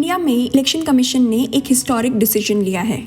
India में election commission ने एक हिस्टोरिक डिसीजन लिया है।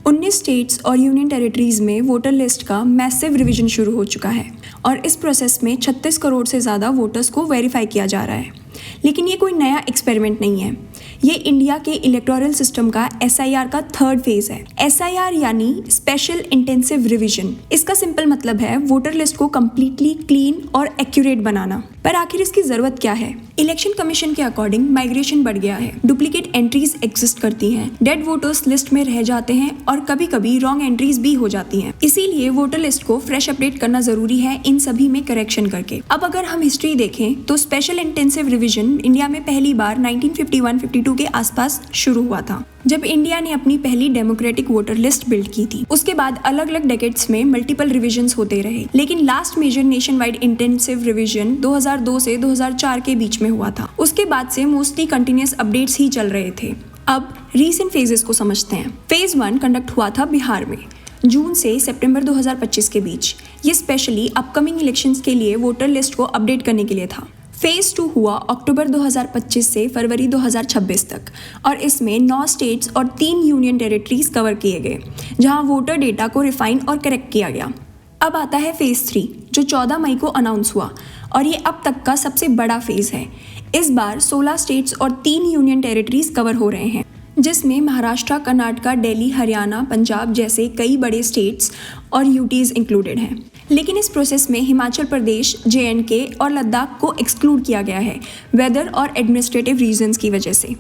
19 स्टेट्स और यूनियन टेरिटरीज में वोटर लिस्ट का मैसिव रिवीजन शुरू हो चुका है और इस प्रोसेस में 36 करोड़ से ज़्यादा वोटर्स को वेरीफाई किया जा रहा है। लेकिन ये कोई नया एक्सपेरिमेंट नहीं है, ये इंडिया के इलेक्टोरल सिस्टम का SIR का थर्ड फेज है। SIR यानी स्पेशल इंटेंसिव रिवीजन। इसका सिंपल मतलब है वोटर लिस्ट को कम्प्लीटली क्लीन और एक्यूरेट बनाना। पर आखिर इसकी जरूरत क्या है? इलेक्शन कमीशन के अकॉर्डिंग माइग्रेशन बढ़ गया है, डुप्लीकेट एंट्रीज एग्जिस्ट करती हैं, डेड वोटर्स लिस्ट में रह जाते हैं और कभी कभी रॉन्ग एंट्रीज भी हो जाती हैं। इसीलिए वोटर लिस्ट को फ्रेश अपडेट करना जरूरी है, इन सभी में करेक्शन करके। अब अगर हम हिस्ट्री देखें तो स्पेशल इंटेंसिव रिवीजन इंडिया में पहली बार 1951-52 के आसपास शुरू हुआ था, जब इंडिया ने अपनी पहली डेमोक्रेटिक वोटर लिस्ट बिल्ड की थी। उसके बाद अलग अलग डेकेड्स में मल्टीपल रिविजन्स होते रहे, लेकिन last major nationwide intensive revision 2002 से 2004 के बीच में हुआ था। उसके बाद से मोस्टली कंटिन्यूअस अपडेट्स ही चल रहे थे। अब रीसेंट फेजेस को समझते हैं। फेज 1 कंडक्ट हुआ था बिहार में जून से सितंबर 2025 के बीच। ये स्पेशली अपकमिंग इलेक्शंस के लिए वोटर लिस्ट को अपडेट करने के लिए था। फेज 2 हुआ अक्टूबर 2025 से फरवरी 2026 तक और इसमें 9 स्टेट्स और 3 यूनियन टेरिटरीज कवर किए गए, जहां वोटर डेटा को रिफाइन और करेक्ट किया गया। अब आता है फेज 3 जो 14 मई को अनाउंस हुआ और ये अब तक का सबसे बड़ा फेज है। इस बार 16 स्टेट्स और 3 यूनियन टेरिटरीज कवर हो रहे हैं, जिसमें महाराष्ट्र, कर्नाटक, दिल्ली, हरियाणा, पंजाब जैसे कई बड़े स्टेट्स और यूटीज इंक्लूडेड हैं। लेकिन इस प्रोसेस में हिमाचल प्रदेश, JNK और लद्दाख को एक्सक्लूड किया गया है वेदर और एडमिनिस्ट्रेटिव रीजंस की वजह से।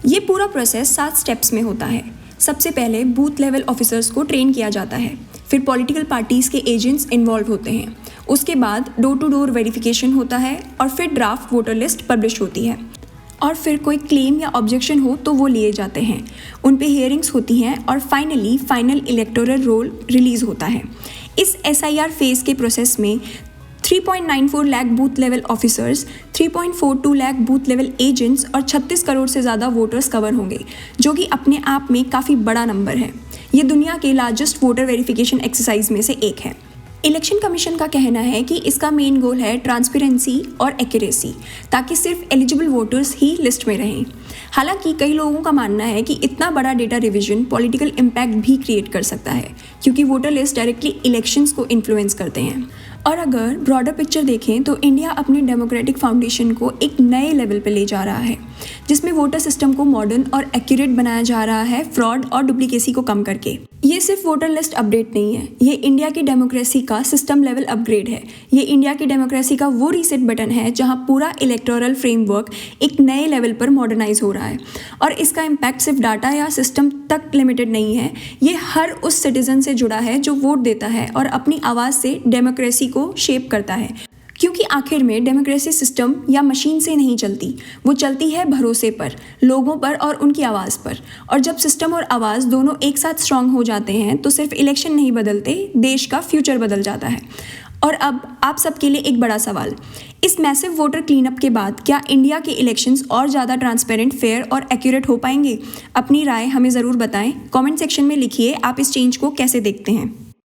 ये पूरा प्रोसेस 7 स्टेप्स में होता है। सबसे पहले बूथ लेवल ऑफिसर्स को ट्रेन किया जाता है, फिर पॉलिटिकल पार्टीज़ के एजेंट्स इन्वॉल्व होते हैं, उसके बाद डोर टू डोर वेरिफिकेशन होता है और फिर ड्राफ्ट वोटर लिस्ट पब्लिश होती है और फिर कोई क्लेम या ऑब्जेक्शन हो तो वो लिए जाते हैं, उन पे हियरिंग्स होती हैं और finally final electoral roll release होता है। इस SIR फेज़ के प्रोसेस में 3.94 lakh booth level officers, 3.42 lakh booth level agents और 36 करोड़ से ज़्यादा वोटर्स कवर होंगे, जो कि अपने आप में काफ़ी बड़ा नंबर है। ये दुनिया के लार्जेस्ट वोटर वेरिफिकेशन एक्सरसाइज में से एक है। इलेक्शन कमीशन का कहना है कि इसका मेन गोल है ट्रांसपेरेंसी और एक्यूरेसी, ताकि सिर्फ एलिजिबल वोटर्स ही लिस्ट में रहें। हालांकि कई लोगों का मानना है कि इतना बड़ा डेटा रिवीजन पॉलिटिकल इम्पैक्ट भी क्रिएट कर सकता है, क्योंकि वोटर लिस्ट डायरेक्टली इलेक्शंस को इन्फ्लुएंस करते हैं। और अगर ब्रॉडर पिक्चर देखें तो इंडिया अपने डेमोक्रेटिक फाउंडेशन को एक नए लेवल पर ले जा रहा है, जिसमें वोटर सिस्टम को मॉडर्न और एक्यूरेट बनाया जा रहा है, फ्रॉड और डुप्लीकेसी को कम करके। ये सिर्फ वोटर लिस्ट अपडेट नहीं है, ये इंडिया की डेमोक्रेसी का सिस्टम लेवल अपग्रेड है। ये इंडिया की डेमोक्रेसी का वो रीसेट बटन है जहां पूरा इलेक्टोरल फ्रेमवर्क एक नए लेवल पर मॉडर्नाइज हो रहा है। और इसका इम्पैक्ट सिर्फ डाटा या सिस्टम तक लिमिटेड नहीं है, ये हर उस सिटीजन से जुड़ा है जो वोट देता है और अपनी आवाज़ से डेमोक्रेसी को शेप करता है। क्योंकि आखिर में डेमोक्रेसी सिस्टम या मशीन से नहीं चलती, वो चलती है भरोसे पर, लोगों पर और उनकी आवाज़ पर। और जब सिस्टम और आवाज़ दोनों एक साथ स्ट्रांग हो जाते हैं तो सिर्फ इलेक्शन नहीं बदलते, देश का फ्यूचर बदल जाता है। और अब आप सबके लिए एक बड़ा सवाल, इस मैसिव वोटर क्लीनअप के बाद क्या इंडिया के इलेक्शंस और ज़्यादा ट्रांसपेरेंट, फेयर और एक्यूरेट हो पाएंगे? अपनी राय हमें ज़रूर बताएं, कमेंट सेक्शन में लिखिए आप इस चेंज को कैसे देखते हैं।